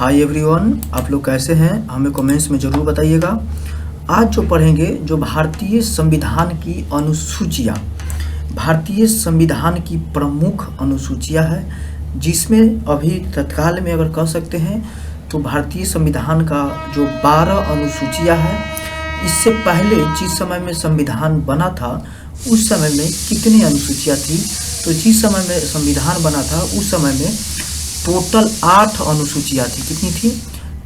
Hi everyone, आप लोग कैसे हैं? हमें कमेंट्स में ज़रूर बताइएगा। आज जो पढ़ेंगे जो भारतीय संविधान की अनुसूचियाँ, भारतीय संविधान की प्रमुख अनुसूचियाँ है, जिसमें अभी तत्काल में अगर कह सकते हैं तो भारतीय संविधान का जो 12 अनुसूचियाँ है, इससे पहले जिस समय में संविधान बना था उस समय में कितनी अनुसूचियाँ थी? तो जिस समय में संविधान बना था उस समय में टोटल 8 अनुसूचियाँ थी। कितनी थी?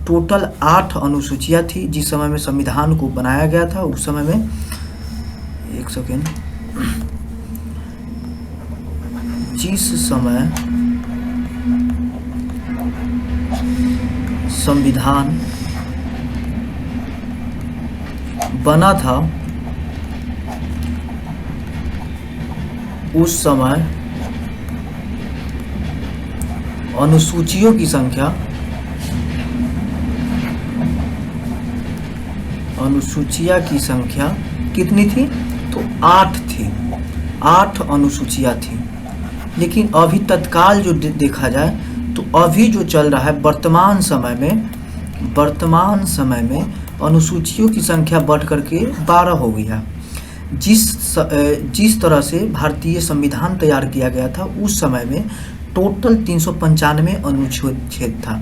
टोटल 8 अनुसूचियाँ थी जिस समय में संविधान को बनाया गया था। उस समय में एक सेकेंड, जिस समय संविधान बना था उस समय अनुसूचियों की संख्या कितनी थी? तो 8 थी। 8 अनुसूचियाँ थी। लेकिन अभी तत्काल जो देखा जाए तो अभी जो चल रहा है वर्तमान समय में अनुसूचियों की संख्या बढ़ करके 12 हो गई है। जिस तरह से भारतीय संविधान तैयार किया गया था उस समय में टोटल 395 अनुच्छेद था।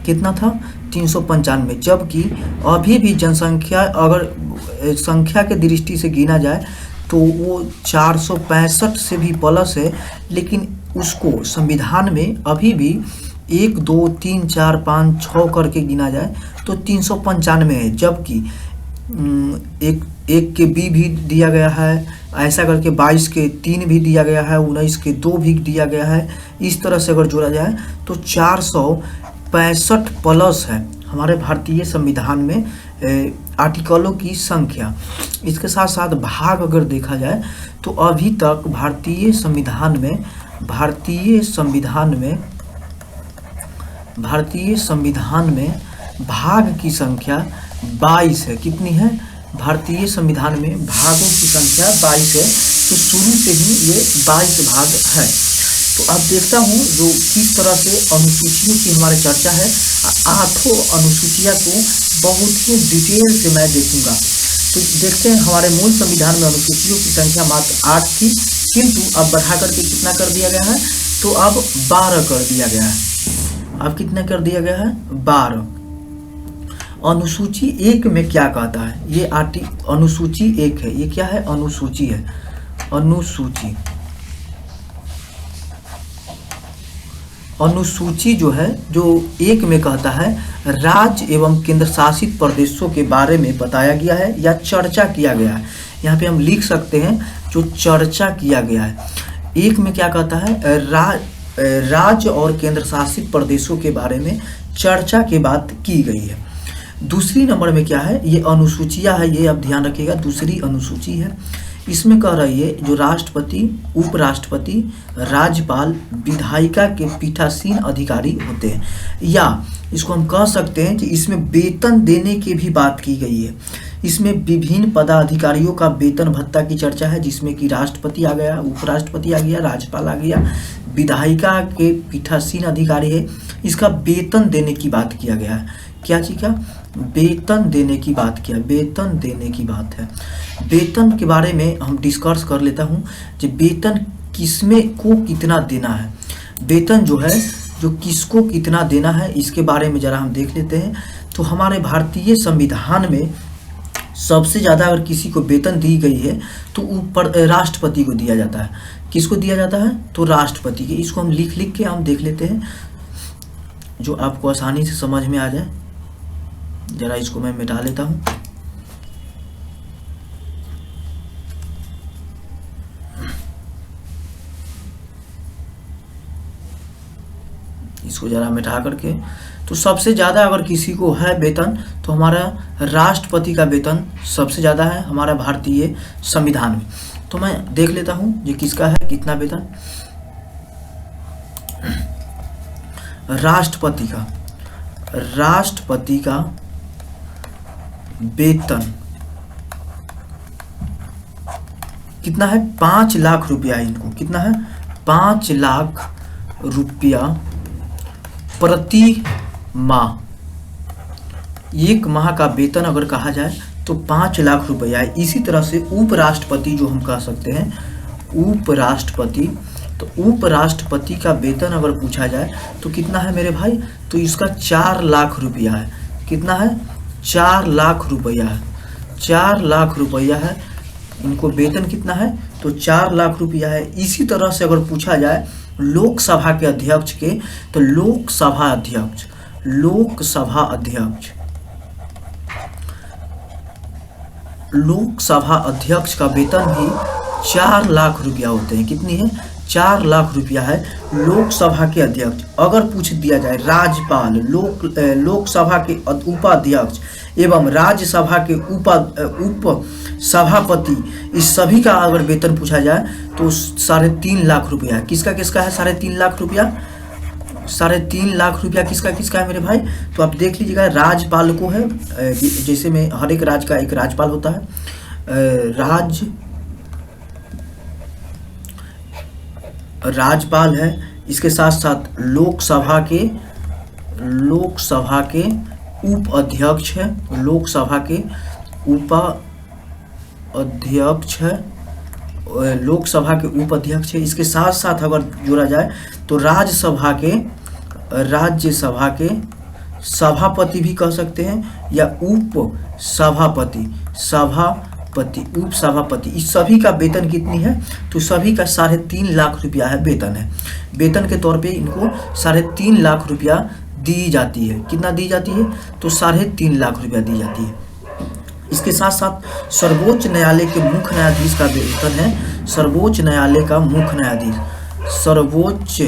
कितना था? 395। जबकि अभी भी जनसंख्या अगर संख्या के दृष्टि से गिना जाए तो वो 465 से भी प्लस है, लेकिन उसको संविधान में अभी भी 1 2 3 4 5 6 करके गिना जाए तो 395 है। जबकि एक के बी भी दिया गया है, ऐसा करके 22 के 3 भी दिया गया है, 19 के 2 भी दिया गया है। इस तरह से अगर जोड़ा जाए तो 465 प्लस है हमारे भारतीय संविधान में आर्टिकलों की संख्या। इसके साथ साथ भाग अगर देखा जाए तो अभी तक भारतीय संविधान में भाग की संख्या 22 है। कितनी है? भारतीय संविधान में भागों की संख्या 22 है। तो शुरू से ही ये 22 भाग है। तो अब देखता हूँ जो किस तरह से अनुसूचियों की हमारी चर्चा है। 8 अनुसूचियाँ को बहुत ही डिटेल से मैं देखूंगा। तो देखते हैं हमारे मूल संविधान में अनुसूचियों की संख्या मात्र 8 थी, किंतु अब बढ़ा करके कितना कर दिया गया है? तो अब 12 कर दिया गया है। अब कितना कर दिया गया है? 12। अनुसूची 1 में क्या कहता है? ये अनुसूची 1 है। ये क्या है? अनुसूची है। अनुसूची जो है, जो 1 में कहता है राज्य एवं केंद्र शासित प्रदेशों के बारे में बताया गया है या चर्चा किया गया है। यहाँ पे हम लिख सकते हैं जो चर्चा किया गया है। 1 में क्या कहता है? राज्य और केंद्र शासित प्रदेशों के बारे में चर्चा के बात की गई है। दूसरी नंबर में क्या है? ये अनुसूचियाँ है, ये आप ध्यान रखिएगा। दूसरी अनुसूची है, इसमें कह रही है जो राष्ट्रपति, उपराष्ट्रपति, राज्यपाल, विधायिका के पीठासीन अधिकारी होते हैं, या इसको हम कह सकते हैं कि इसमें वेतन देने की भी बात की गई है। इसमें विभिन्न पदाधिकारियों का वेतन भत्ता की चर्चा है, जिसमें कि राष्ट्रपति आ गया, उपराष्ट्रपति आ गया, राज्यपाल आ गया, विधायिका के पीठासीन अधिकारी है। इसका वेतन देने की बात किया गया है। क्या चीज़ का? वेतन देने की बात किया। वेतन देने की बात है। वेतन के बारे में हम डिस्कस कर लेता हूँ कि वेतन किसमें को कितना देना है। वेतन जो है, जो किसको कितना देना है, इसके बारे में ज़रा हम देख लेते हैं। तो हमारे भारतीय संविधान में सबसे ज़्यादा अगर किसी को वेतन दी गई है तो ऊपर राष्ट्रपति को दिया जाता है। किसको दिया जाता है? तो राष्ट्रपति के। इसको हम लिख के हम देख लेते हैं जो आपको आसानी से समझ में आ जाए। जरा इसको मैं मिटा लेता हूँ। इसको जरा मिटा करके, तो सबसे ज़्यादा अगर किसी को है वेतन तो हमारा राष्ट्रपति का वेतन सबसे ज़्यादा है हमारा भारतीय संविधान में। तो मैं देख लेता हूँ ये किसका है, कितना वेतन। राष्ट्रपति का वेतन कितना है? 5 लाख रुपया। इनको कितना है? 5 लाख रुपया प्रति माह, 1 माह का वेतन अगर कहा जाए तो 5 लाख रुपया है। इसी तरह से उपराष्ट्रपति जो हम कह सकते हैं, उपराष्ट्रपति, तो उपराष्ट्रपति का वेतन अगर पूछा जाए तो कितना है मेरे भाई, तो इसका 4 लाख रुपया है। कितना है, 4 लाख रुपया है, 4 लाख रुपया है। इनको वेतन कितना है, तो 4 लाख रुपया है। इसी तरह से अगर पूछा जाए लोकसभा के अध्यक्ष के, तो लोकसभा अध्यक्ष, लोकसभा अध्यक्ष, लोकसभा अध्यक्ष का वेतन भी 4 लाख रुपया होते हैं। कितनी है, 4 लाख रुपया है लोकसभा के अध्यक्ष। अगर पूछ दिया जाए राज्यपाल, लोकसभा के उपाध्यक्ष एवं राज्यसभा के उप सभापति, इस सभी का अगर वेतन पूछा जाए तो 3.5 लाख रुपया है। किसका किसका है 3.5 लाख रुपया, 3.5 लाख रुपया किसका किसका है मेरे भाई, तो आप देख लीजिएगा। राज्यपाल को है, जैसे में हर एक राज्य का एक राज्यपाल होता है, राज्यपाल है। इसके साथ साथ लोकसभा के उप अध्यक्ष है, लोकसभा के उपाध्यक्ष है, लोकसभा के उपाध्यक्ष है। इसके साथ साथ अगर जोड़ा जाए तो राज्यसभा के सभापति भी कह सकते हैं, या उप सभापति, उप सभापति, इस सभी का वेतन कितनी है, तो सभी का 3.5 लाख रुपया है वेतन है। वेतन के तौर पे इनको 3.5 लाख रुपया दी जाती है। कितना दी जाती है, तो 3.5 लाख रुपया दी जाती है। इसके साथ साथ सर्वोच्च न्यायालय के मुख्य न्यायाधीश का वेतन है, सर्वोच्च न्यायालय का मुख्य न्यायाधीश, सर्वोच्च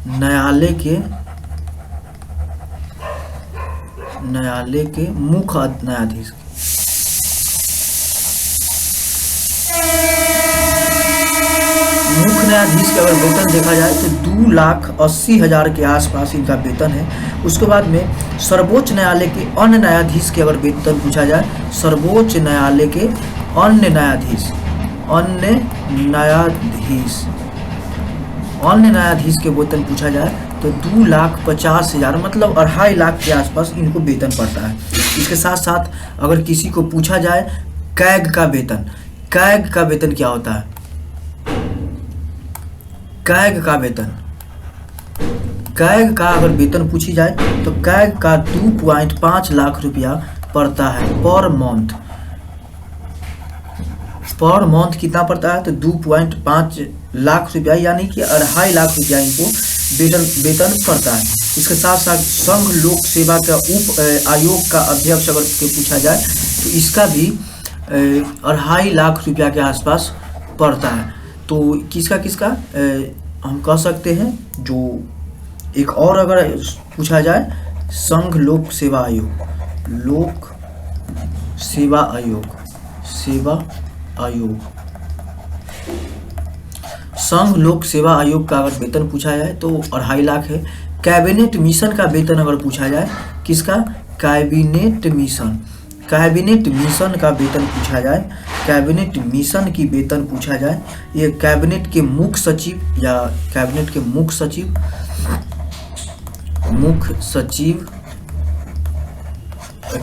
न्यायालय के मुख्य न्यायाधीश, मुख्य न्यायाधीश के अगर वेतन देखा जाए तो 2,80,000 के आसपास इनका वेतन है। उसके बाद में सर्वोच्च न्यायालय के अन्य न्यायाधीश के अगर वेतन पूछा जाए, सर्वोच्च न्यायालय के अन्य न्यायाधीश के वेतन पूछा जाए तो 2,50,000, मतलब 2.5 लाख के आसपास इनको वेतन पड़ता है। इसके साथ साथ अगर किसी को पूछा जाए कैग का वेतन, कैग का वेतन क्या होता है, कैग का वेतन, कैग का अगर वेतन पूछी जाए तो कैग का 2.5 लाख रुपया पड़ता है पर मंथ। पर मंथ कितना पड़ता है, तो 2.5 लाख रुपया, यानी कि 2.5 लाख रुपया इनको वेतन पड़ता है। इसके साथ साथ संघ लोक सेवा का उप आयोग का अध्यक्ष अगर पूछा जाए तो इसका भी 2.5 लाख रुपया के आसपास पड़ता है। तो किसका किसका हम कह सकते हैं, जो एक और अगर पूछा जाए संघ लोक सेवा आयोग, लोक सेवा आयोग, संघ लोक सेवा आयोग का अगर वेतन पूछा जाए तो 2.5 लाख है। कैबिनेट मिशन का वेतन अगर पूछा जाए, किसका, कैबिनेट मिशन, कैबिनेट मिशन का वेतन पूछा जाए, कैबिनेट मिशन की वेतन पूछा जाए, ये कैबिनेट के मुख्य सचिव या कैबिनेट के मुख्य सचिव,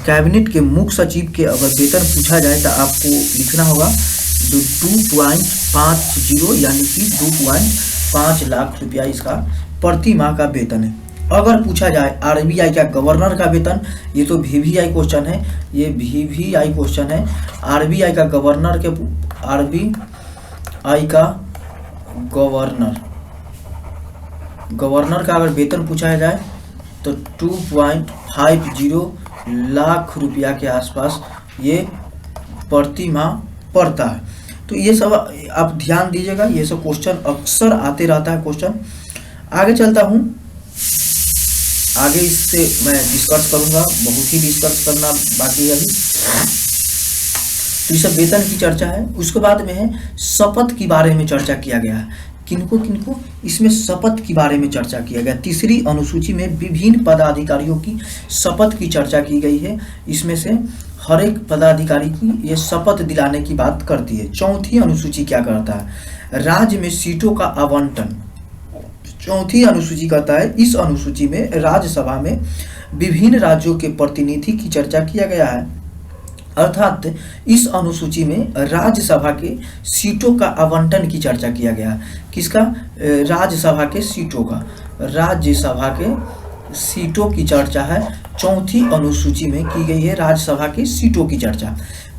कैबिनेट के मुख्य सचिव के अगर वेतन पूछा जाए तो आपको लिखना होगा 2.50, यानी कि 2.5 लाख रुपया इसका प्रति माह का वेतन है। अगर पूछा जाए आरबीआई का गवर्नर का वेतन, ये तो वीवीआई क्वेश्चन है, ये वीवीआई क्वेश्चन है। आरबीआई का गवर्नर के, आरबीआई का गवर्नर का अगर वेतन पूछा जाए तो 2.50 लाख रुपया के आसपास ये प्रति माह पड़ता है। तो ये सब आप ध्यान दीजिएगा, ये सब क्वेश्चन अक्सर आते रहता है क्वेश्चन। आगे चलता हूँ, आगे इससे मैं डिस्कस करूंगा, बहुत ही डिस्कस करना बाकी है अभी। तो ये सब वेतन की चर्चा है। उसके बाद में है शपथ के बारे में चर्चा किया गया है। किनको किनको इसमें शपथ के बारे में चर्चा किया गया। तीसरी अनुसूची में विभिन्न पदाधिकारियों की शपथ की चर्चा की गई है। इसमें से हर एक पदाधिकारी की ये शपथ दिलाने की बात करती है। चौथी अनुसूची क्या करता है, राज्य में सीटों का आवंटन। चौथी अनुसूची कहता है इस अनुसूची में राज्यसभा में विभिन्न राज्यों के प्रतिनिधि की चर्चा किया गया है। अर्थात इस अनुसूची में राज्यसभा के सीटों का आवंटन की चर्चा किया गया है। किसका? राज्यसभा के सीटों का। राज्यसभा के सीटों की चर्चा है चौथी अनुसूची में की गई है, राज्यसभा के सीटों की चर्चा।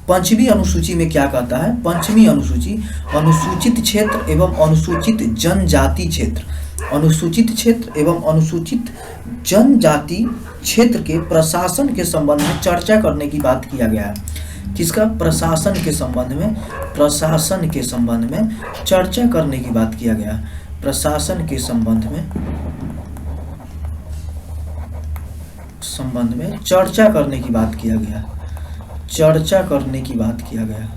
पंचमी अनुसूची में क्या कहता है? पंचमी अनुसूची अनुसूचित क्षेत्र एवं अनुसूचित जनजाति क्षेत्र, अनुसूचित क्षेत्र एवं अनुसूचित जनजाति क्षेत्र के प्रशासन के संबंध में चर्चा करने की बात किया गया है। किसका? प्रशासन के संबंध में, प्रशासन के संबंध में चर्चा करने की बात किया गया है। प्रशासन के संबंध में चर्चा करने की बात किया गया, चर्चा करने की बात किया गया,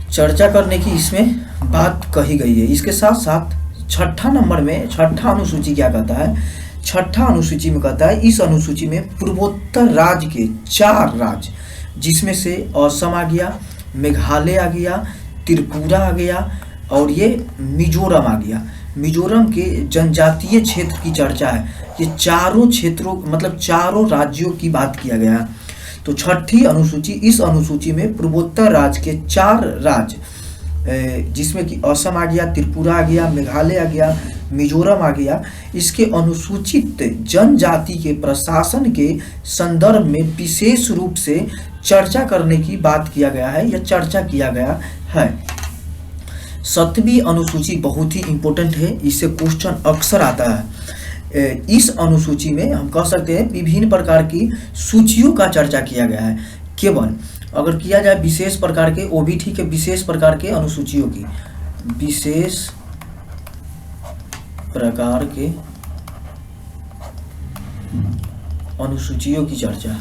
चर्चा करने की इसमें बात कही गई है। इसके साथ साथ छठा नंबर में छठा अनुसूची क्या कहता है? छठा अनुसूची में कहता है इस अनुसूची में पूर्वोत्तर राज्य के 4 राज्य, जिसमें से असम आ गया, मेघालय आ गया, त्रिपुरा आ गया और ये मिजोरम आ गया। मिजोरम के जनजातीय क्षेत्र की चर्चा है। ये चारों क्षेत्रों मतलब चारों राज्यों की बात किया गया है। तो छठी अनुसूची, इस अनुसूची में पूर्वोत्तर राज्य के 4 राज्य, जिसमें कि असम आ गया, त्रिपुरा आ गया, मेघालय आ गया, मिजोरम आ गया, इसके अनुसूचित जनजाति के प्रशासन के संदर्भ में विशेष रूप से चर्चा करने की बात किया गया है या चर्चा किया गया है। 7वीं अनुसूची बहुत ही इंपॉर्टेंट है, इससे क्वेश्चन अक्सर आता है। इस अनुसूची में हम कह सकते हैं विभिन्न प्रकार की सूचियों का चर्चा किया गया है। केवल अगर किया जाए विशेष प्रकार के, वो भी ठीक है, विशेष प्रकार के अनुसूचियों की, विशेष प्रकार के अनुसूचियों की चर्चा।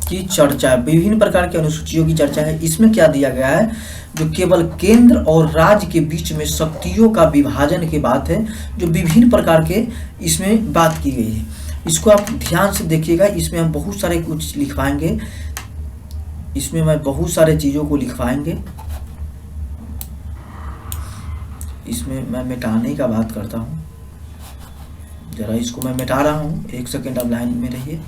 की चर्चा, विभिन्न प्रकार के अनुसूचियों की चर्चा है। इसमें क्या दिया गया है? जो केवल केंद्र और राज्य के बीच में शक्तियों का विभाजन की बात है, जो विभिन्न प्रकार के इसमें बात की गई है। इसको आप ध्यान से देखिएगा, इसमें हम बहुत सारे कुछ लिखवाएंगे, इसमें मैं बहुत सारे चीज़ों को लिखवाएंगे। इसमें मैं मिटाने का बात करता हूँ, जरा इसको मैं मिटा रहा हूँ, 1 सेकेंड आप लाइन में रहिए।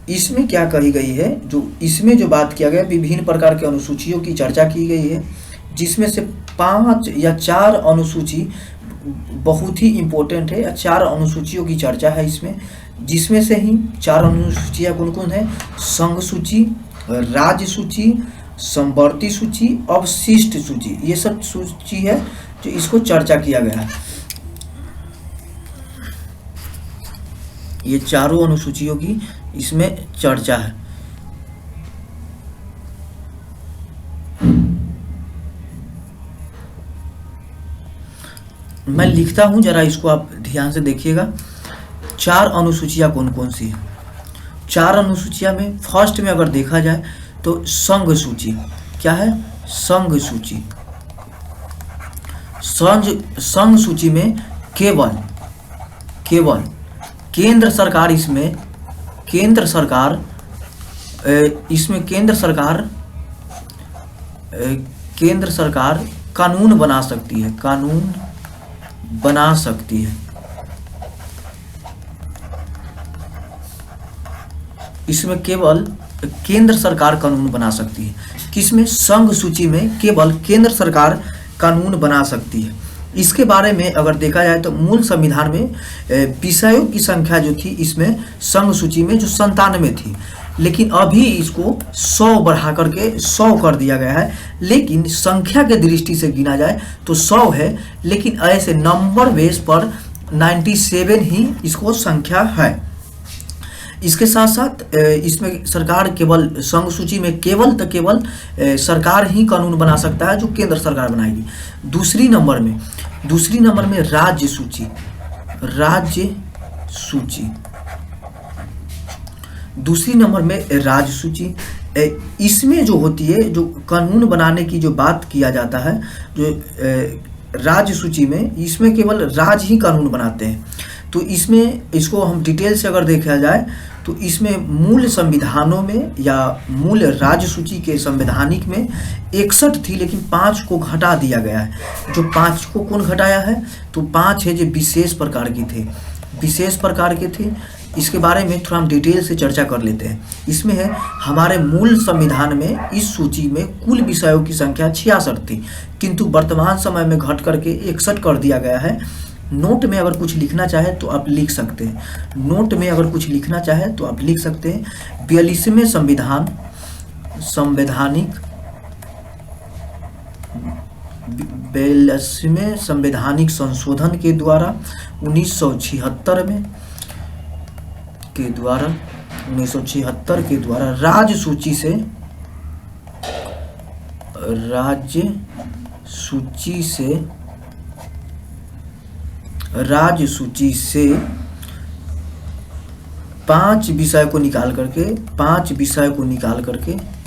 इसमें क्या कही गई है? जो इसमें जो बात किया गया, विभिन्न प्रकार के अनुसूचियों की चर्चा की गई है, जिसमें से 5 या 4 अनुसूची बहुत ही इम्पोर्टेंट है, 4 अनुसूचियों की चर्चा है इसमें, जिसमें से ही 4 अनुसूचियाँ कौन कौन है? संघ सूची, राज्य सूची, समवर्ती सूची, अवशिष्ट सूची, ये सब सूची है जो इसको चर्चा किया गया है। ये चारों अनुसूचियों की इसमें चर्चा है। मैं लिखता हूं, जरा इसको आप ध्यान से देखिएगा। 4 अनुसूचियां कौन कौन सी है? 4 अनुसूचियां में फर्स्ट में अगर देखा जाए तो संघ सूची। क्या है? संघ सूची। संघ सूची में केवल केंद्र सरकार, इसमें केंद्र सरकार कानून बना सकती है, कानून बना सकती है। इसमें केवल केंद्र सरकार कानून बना सकती है। किसमें? संघ सूची में केवल केंद्र सरकार कानून बना सकती है। इसके बारे में अगर देखा जाए तो मूल संविधान में विषयों की संख्या जो थी इसमें संघ सूची में जो 97 थी, लेकिन अभी इसको 100 बढ़ा करके 100 कर दिया गया है। लेकिन संख्या के दृष्टि से गिना जाए तो 100 है, लेकिन ऐसे नंबर बेस पर 97 ही इसको संख्या है। इसके साथ साथ इसमें सरकार केवल संघ सूची में केवल सरकार ही कानून बना सकता है, जो केंद्र सरकार बनाएगी। दूसरी नंबर में राज्य सूची। दूसरी नंबर में राज्य सूची। इसमें जो होती है, जो कानून बनाने की जो बात किया जाता है, जो राज्य सूची में, इसमें केवल राज्य ही कानून बनाते हैं। तो इसमें इसको हम डिटेल से अगर देखा जाए तो इसमें मूल संविधानों में या मूल राज्य सूची के संवैधानिक में 61 थी, लेकिन 5 को घटा दिया गया है। जो 5 को कौन घटाया है? तो 5 है जो विशेष प्रकार की थे, विशेष प्रकार के थे। इसके बारे में थोड़ा हम डिटेल से चर्चा कर लेते हैं। इसमें है हमारे मूल संविधान में इस सूची में कुल विषयों की संख्या 66 थी, किंतु वर्तमान समय में घट करके 61 कर दिया गया है। नोट में अगर कुछ लिखना चाहे तो आप लिख सकते हैं, नोट में अगर कुछ लिखना चाहे तो आप लिख सकते हैं। 42वें संवैधानिक संशोधन के द्वारा 1976 के द्वारा राज्य सूची से 5 विषय को निकाल करके 5 विषय को निकाल करके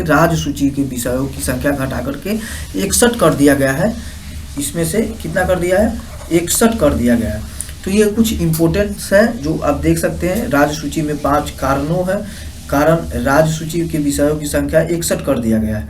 राज्य सूची के विषयों की संख्या घटा करके 61 कर दिया गया है। इसमें से कितना कर दिया है? 61 कर दिया गया है। तो ये कुछ इम्पोर्टेंट्स है जो आप देख सकते हैं। राज्य सूची में 5 कारणों है, कारण राज्य सूची के विषयों की संख्या 61 कर दिया गया है।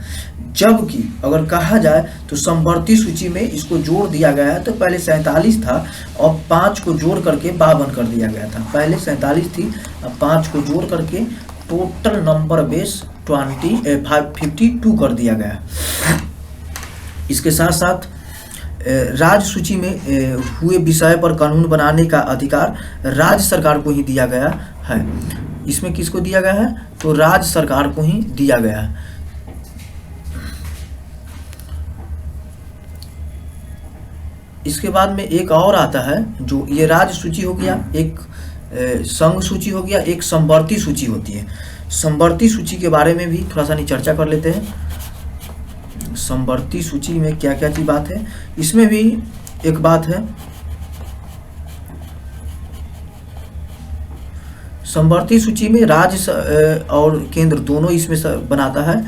जबकि अगर कहा जाए तो समवर्ती सूची में इसको जोड़ दिया गया है। तो पहले 47 था और 5 को जोड़ करके 52 कर दिया गया था। पहले 47 थी, अब 5 को जोड़ करके टोटल नंबर बेस 52 कर दिया गया। इसके साथ साथ राज्य सूची में हुए विषय पर कानून बनाने का अधिकार राज्य सरकार को ही दिया गया है। इसमें किसको दिया गया है? तो राज्य सरकार को ही दिया गया है। इसके बाद में एक और आता है, जो ये राज्य सूची हो गया, एक संघ सूची हो गया, एक समवर्ती सूची होती है। समवर्ती सूची के बारे में भी थोड़ा सा चर्चा कर लेते हैं। समवर्ती सूची में क्या क्या चीज बात है? इसमें भी एक बात है, समवर्ती सूची में राज्य और केंद्र दोनों इसमें बनाता है।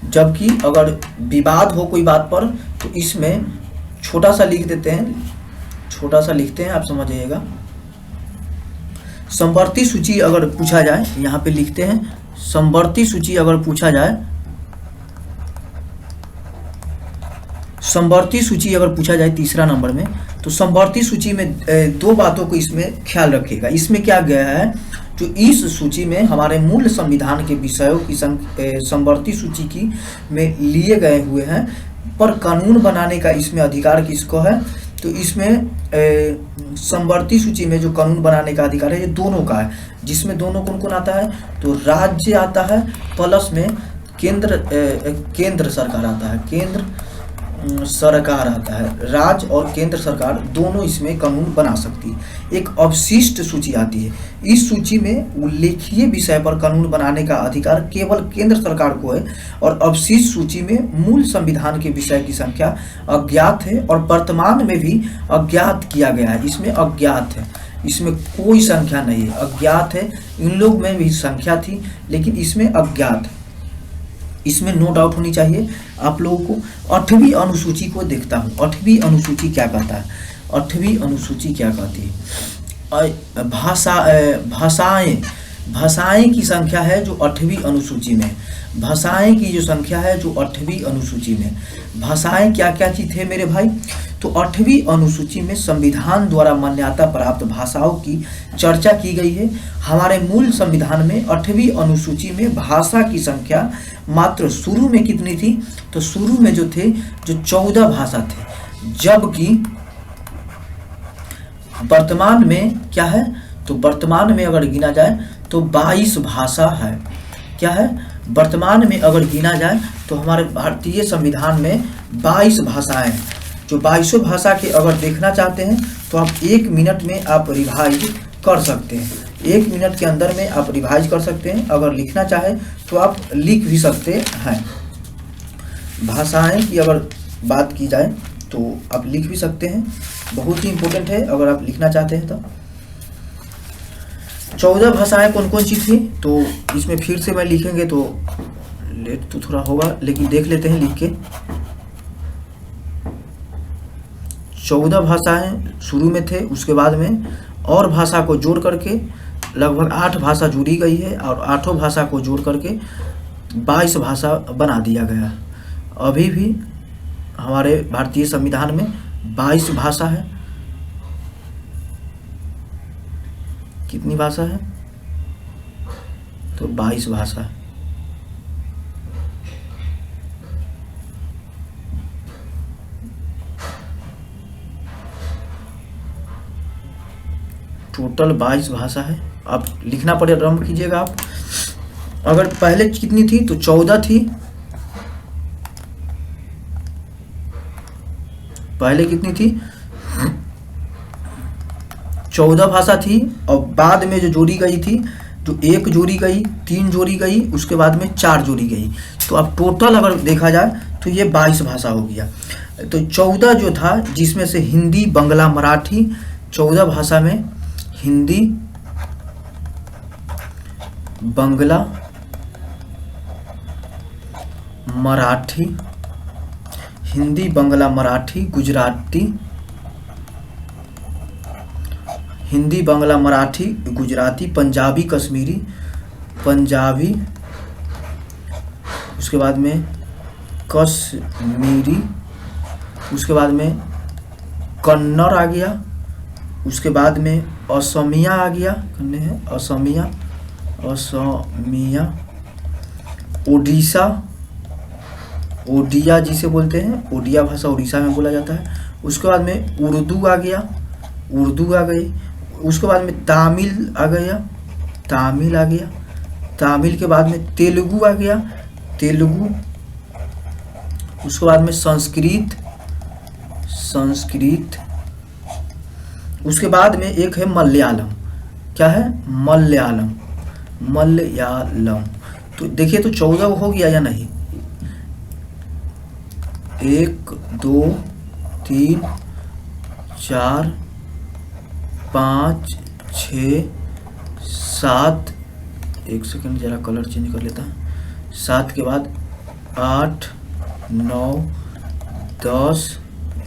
जबकि अगर विवाद हो कोई बात पर तो इसमें छोटा सा लिख देते हैं, छोटा सा लिखते हैं, आप समझिएगा। समवर्ती सूची अगर पूछा जाए, यहाँ पे लिखते हैं, समवर्ती सूची अगर पूछा जाए, समवर्ती सूची अगर पूछा जाए तीसरा नंबर में, तो समवर्ती सूची में 2 बातों को इसमें ख्याल रखिएगा। इसमें क्या गया है, जो इस सूची में हमारे मूल संविधान के विषयों की समवर्ती सूची की में लिए गए हुए हैं, पर कानून बनाने का इसमें अधिकार किसको है? तो इसमें समवर्ती सूची में जो कानून बनाने का अधिकार है ये दोनों का है। जिसमें दोनों कौन कौन आता है? तो राज्य आता है, प्लस में केंद्र सरकार आता है, केंद्र सरकार आता है। राज्य और केंद्र सरकार दोनों इसमें कानून बना सकती है। एक अवशिष्ट सूची आती है। इस सूची में उल्लेखीय विषय पर कानून बनाने का अधिकार केवल केंद्र सरकार को है, और अवशिष्ट सूची में मूल संविधान के विषय की संख्या अज्ञात है और वर्तमान में भी अज्ञात किया गया है। इसमें अज्ञात है, इसमें कोई संख्या नहीं है, अज्ञात है। इन लोग में भी संख्या थी लेकिन इसमें अज्ञात है। इसमें नो डाउट होनी चाहिए आप लोगों को। 8वीं अनुसूची को देखता हूँ, 8वीं अनुसूची क्या कहता है? 8वीं अनुसूची क्या कहती है? भाषाएं की संख्या है जो 8वीं अनुसूची में, भाषाएं की जो संख्या है जो 8वीं अनुसूची में। भाषाएं क्या क्या चीज है मेरे भाई? तो 8वीं अनुसूची में संविधान द्वारा मान्यता प्राप्त भाषाओं की चर्चा की गई है। हमारे मूल संविधान में 8वीं अनुसूची में भाषा की संख्या मात्र शुरू में कितनी थी? तो शुरू में जो थे, जो 14 भाषा थे, जबकि वर्तमान में क्या है? तो वर्तमान में अगर गिना जाए तो 22 भाषा है। क्या है? वर्तमान में अगर गिना जाए तो हमारे भारतीय संविधान में 22 भाषाएं हैं। जो 22 भाषा के अगर देखना चाहते हैं तो आप 1 मिनट में आप रिवाइज कर सकते हैं, 1 मिनट के अंदर में आप रिवाइज कर सकते हैं। अगर लिखना चाहे तो आप लिख भी सकते हैं। भाषाएं की अगर बात की जाए तो आप लिख भी सकते हैं। बहुत ही इंपॉर्टेंट है अगर आप लिखना चाहते हैं तो। 14 भाषाएं कौन कौन सी थी, तो इसमें फिर से मैं लिखेंगे तो लेट तो थोड़ा होगा, लेकिन देख लेते हैं लिख के। 14 भाषाएं शुरू में थे, उसके बाद में और भाषा को जोड़ करके लगभग 8 भाषा जुड़ी गई है, और 8 भाषा को जोड़ करके 22 भाषा बना दिया गया। अभी भी हमारे भारतीय संविधान में 22 भाषा है। कितनी भाषा है, तो 22 भाषा है। टोटल 22 भाषा है। आप लिखना पड़े, आरम्भ कीजिएगा आप। अगर पहले कितनी थी, तो 14 थी। पहले कितनी थी, 14 भाषा थी, और बाद में जो जोड़ी गई थी, जो 1 जोड़ी गई, 3 जोड़ी गई, उसके बाद में 4 जोड़ी गई, तो अब टोटल अगर देखा जाए तो ये 22 भाषा हो गया। तो 14 जो था, जिसमें से हिंदी, बंगला, मराठी, 14 भाषा में हिंदी, बंगला, मराठी, हिंदी, बंगला, मराठी, गुजराती, हिंदी, बंगला, मराठी, गुजराती, पंजाबी, कश्मीरी, पंजाबी, उसके बाद में कश्मीरी, उसके बाद में कन्नड़ आ गया, उसके बाद में असमिया आ गया, करने हैं असमिया, असमिया, ओडिशा, ओडिया जिसे बोलते हैं, ओडिया भाषा उड़ीसा में बोला जाता है। उसके बाद में उर्दू आ गया, उर्दू आ गई। उसके बाद में तामिल आ गया, तामिल आ गया। तामिल के बाद में तेलुगु आ गया, तेलुगु। उसके बाद में संस्कृत, संस्कृत। उसके बाद में एक है मलयालम। क्या है, मलयालम, मलयालम। तो देखिए, तो 14 हो गया या नहीं। 1 2 3 4 5 6 7, एक सेकंड जरा कलर चेंज कर लेता हूँ। 7 के बाद 8 9 10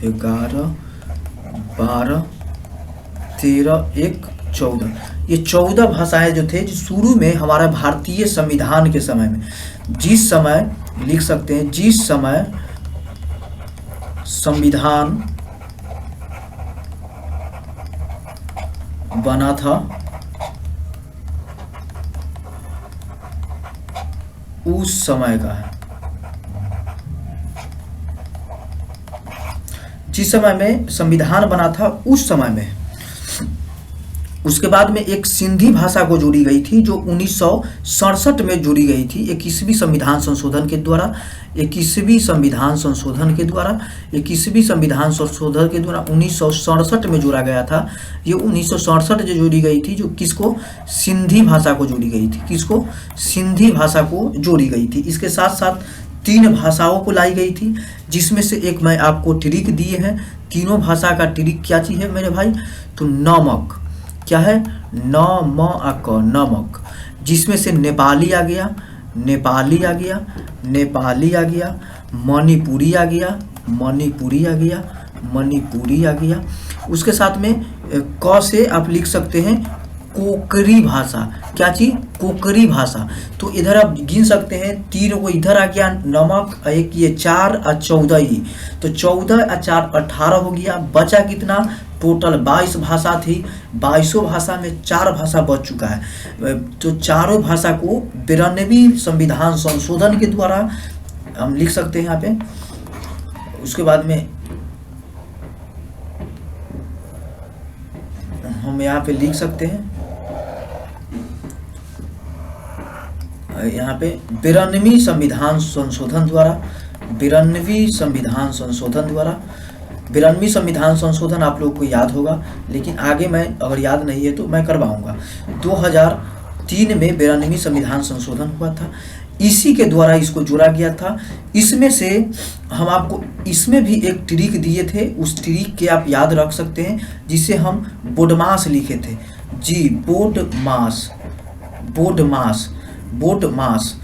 11 12 13 1 14। ये 14 भाषाएं जो थे, जो शुरू में हमारा भारतीय संविधान के समय में, जिस समय लिख सकते हैं, जिस समय संविधान बना था, उस समय का है। जिस समय में संविधान बना था, उस समय में। उसके बाद में एक सिंधी भाषा को जोड़ी गई थी, जो 1967 में जोड़ी गई थी, 21वीं संविधान संशोधन के द्वारा। 21वीं संविधान संशोधन के द्वारा 1967 में जोड़ा गया था। ये 1967 जो जोड़ी गई थी, जो किसको, सिंधी भाषा को जोड़ी गई थी। किसको, सिंधी भाषा को जोड़ी गई थी। इसके साथ साथ 3 भाषाओं को लाई गई थी, जिसमें से एक मैं आपको ट्रिक दिए हैं। तीनों भाषा का ट्रिक क्या चीज़ है मेरे भाई, तो नमक। क्या है, नमक। जिसमें से नेपाली आ गया, नेपाली आ गया, नेपाली आ गया, मणिपुरी आ गया, मणिपुरी आ गया, मणिपुरी आ गया। उसके साथ में क से आप लिख सकते हैं कोकरी भाषा। क्या चीज, कोकरी भाषा। तो इधर आप गिन सकते हैं, 3 को इधर आ गया नमक, एक ये 4 और 14 ही, तो 14 और 4 18 हो गया। बचा कितना, टोटल 22 भाषा थी। 22 भाषा में 4 भाषा बच चुका है। तो चारों भाषा को 92वीं संविधान संशोधन के द्वारा हम लिख सकते हैं यहाँ पे। उसके बाद में हम यहाँ पे लिख सकते हैं, यहाँ पे 92वीं संविधान संशोधन द्वारा, 92वीं संविधान संशोधन द्वारा। 92वीं संविधान संशोधन आप लोगों को याद होगा, लेकिन आगे मैं अगर याद नहीं है तो मैं करवाऊंगा। 2003 में 92वीं संविधान संशोधन हुआ था। इसी के द्वारा इसको जोड़ा गया था। इसमें से हम आपको इसमें भी एक ट्रिक दिए थे, उस ट्रिक के आप याद रख सकते हैं, जिसे हम बोडमास लिखे थे जी, बोडमास, बोडमास, बोडमास।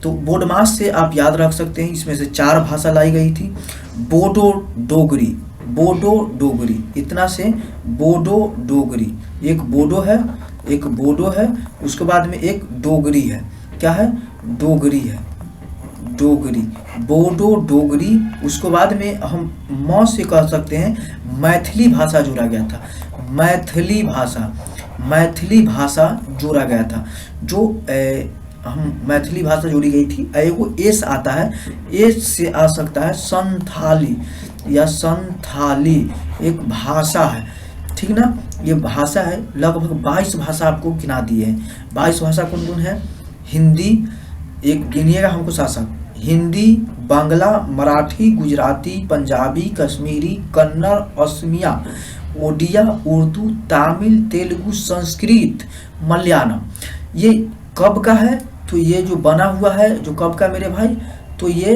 तो बोडमास से आप याद रख सकते हैं, इसमें से 4 भाषा लाई गई थी, बोडो डोगरी, बोडो डोगरी, इतना से बोडो डोगरी, एक बोडो है, एक बोडो है, उसके बाद में एक डोगरी है, क्या है, डोगरी है, डोगरी, बोडो डोगरी। उसके बाद में हम म से कह सकते हैं मैथिली भाषा जोड़ा गया था, मैथिली भाषा, मैथिली भाषा जोड़ा गया था, जो हम मैथिली भाषा जोड़ी गई थी। एगो एस आता है, एस से आ सकता है संथाली या संथाली, एक भाषा है, ठीक ना, ये भाषा है। लगभग 22 भाषा आपको गिना दिए हैं। 22 भाषा कौन कौन है, हिंदी, एक गिनिएगा हमको शासक, हिंदी, बांग्ला, मराठी, गुजराती, पंजाबी, कश्मीरी, कन्नड़, असमिया, ओडिया, उर्दू, तमिल, तेलुगु, संस्कृत, मलयालम। ये कब का है, तो ये जो बना हुआ है, जो कब का मेरे भाई, तो ये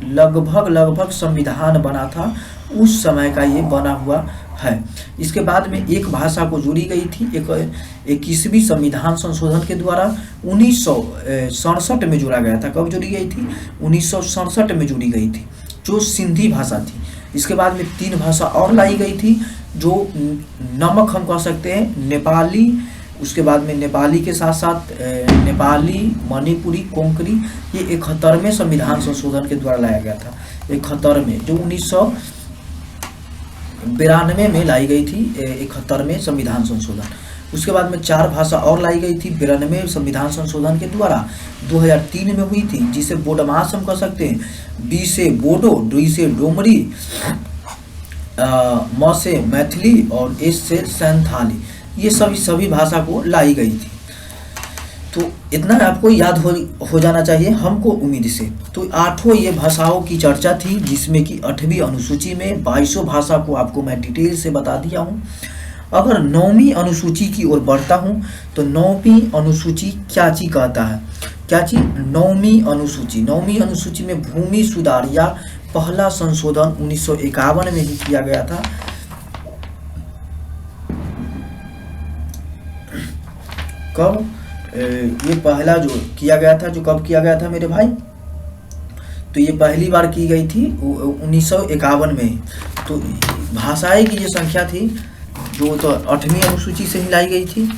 लगभग संविधान बना था उस समय का ये बना हुआ है। इसके बाद में एक भाषा को जोड़ी गई थी, 21वीं संविधान संशोधन के द्वारा 1967 में जोड़ा गया था। कब जोड़ी गई थी, 1967 में जोड़ी गई थी, जो सिंधी भाषा थी। इसके बाद में 3 भाषा और लाई गई थी, जो नमक हम कह सकते हैं, नेपाली, उसके बाद में नेपाली के साथ साथ नेपाली, मणिपुरी, कोंकणी, ये 71वें संविधान संशोधन के द्वारा लाया गया था, 71 में, जो 1992 में लाई गई थी, 71वें संविधान संशोधन। उसके बाद में 4 भाषा और लाई गई थी 92वें संविधान संशोधन के द्वारा, 2003 में हुई थी, जिसे बोडमास हम कह सकते हैं, बी से बोडो, डी से डोमरी, म से मैथिली और एस से संथाली। ये सभी भाषा को लाई गई थी। तो इतना आपको याद हो जाना चाहिए, हमको उम्मीद से। तो 8 ये भाषाओं की चर्चा थी, जिसमें कि 8वीं अनुसूची में 22 भाषा को आपको मैं डिटेल से बता दिया हूँ। अगर 9वीं अनुसूची की ओर बढ़ता हूँ, तो 9वीं अनुसूची क्या चीज कहता है, क्या चीज, 9वीं अनुसूची, 9वीं अनुसूची में भूमि सुधार या पहला संशोधन 1951 में ही किया गया था। कब, ये पहला जो किया गया था, जो कब किया गया था मेरे भाई, तो ये पहली बार की गई थी 1951 में। तो भाषाएं की जो संख्या थी, जो तो 8वीं अनुसूची से ही लाई गई थी।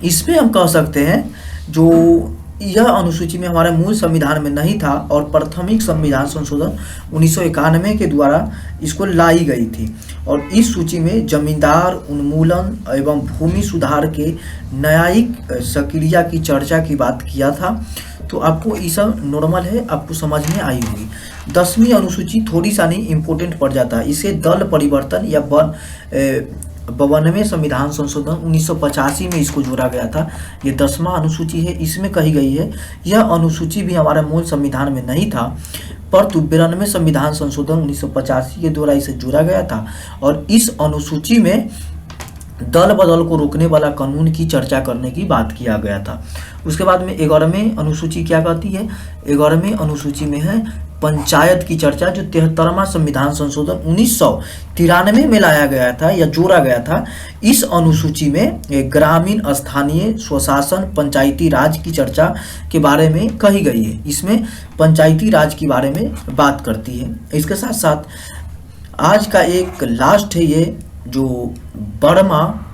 इसमें हम कह सकते हैं, जो यह अनुसूची में हमारे मूल संविधान में नहीं था, और प्राथमिक संविधान संशोधन 1991 के द्वारा इसको लाई गई थी। और इस सूची में जमींदार उन्मूलन एवं भूमि सुधार के न्यायिक सक्रिया की चर्चा की बात किया था। तो आपको ये सब नॉर्मल है, आपको समझ में आई होगी। 10वीं अनुसूची थोड़ी सा नहीं इम्पोर्टेंट पड़ जाता है, इसे दल परिवर्तन या 52वें संविधान संशोधन 1985 में इसको जोड़ा गया था। ये 10वां अनुसूची है। इसमें कही गई है, यह अनुसूची भी हमारे मूल संविधान में नहीं था, परंतु 92वें संविधान संशोधन 1985 के द्वारा इसे जोड़ा गया था। और इस अनुसूची में दल बदल को रोकने वाला कानून की चर्चा करने की बात किया गया था। उसके बाद में 11वें अनुसूची क्या कहती है, 11वें अनुसूची में है पंचायत की चर्चा, जो 73वां संविधान संशोधन 1993 में लाया गया था या जोड़ा गया था। इस अनुसूची में ग्रामीण स्थानीय स्वशासन पंचायती राज की चर्चा के बारे में कही गई है। इसमें पंचायती राज के बारे में बात करती है। इसके साथ साथ आज का एक लास्ट है, ये जो बर्मा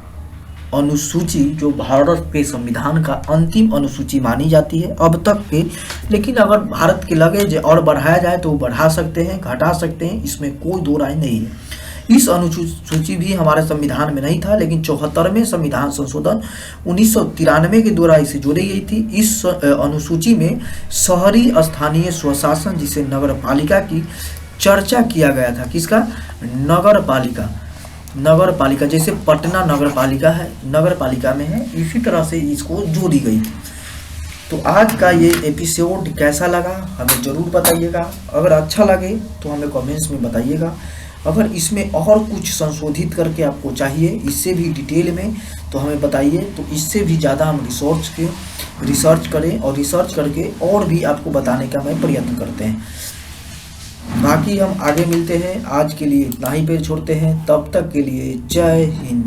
अनुसूची, जो भारत के संविधान का अंतिम अनुसूची मानी जाती है अब तक के। लेकिन अगर भारत के लगे और बढ़ाया जाए तो बढ़ा सकते हैं, घटा सकते हैं, इसमें कोई दो राय नहीं है। इस अनुसूची भी हमारे संविधान में नहीं था, लेकिन 74वें संविधान संशोधन 1993 के द्वारा इसे जोड़ी गई थी। इस अनुसूची में शहरी स्थानीय स्वशासन, जिसे नगर पालिका की चर्चा किया गया था। किसका, नगर पालिका, नगर पालिका, जैसे पटना नगर पालिका है, नगर पालिका में है, इसी तरह से इसको जोड़ी गई थी। तो आज का ये एपिसोड कैसा लगा हमें ज़रूर बताइएगा। अगर अच्छा लगे तो हमें कमेंट्स में बताइएगा। अगर इसमें और कुछ संशोधित करके आपको चाहिए इससे भी डिटेल में, तो हमें बताइए, तो इससे भी ज़्यादा हम रिसर्च करें और रिसर्च करके और भी आपको बताने का मैं प्रयत्न करते हैं। बाकी हम आगे मिलते हैं, आज के लिए इतना ही पे छोड़ते हैं, तब तक के लिए जय हिंद।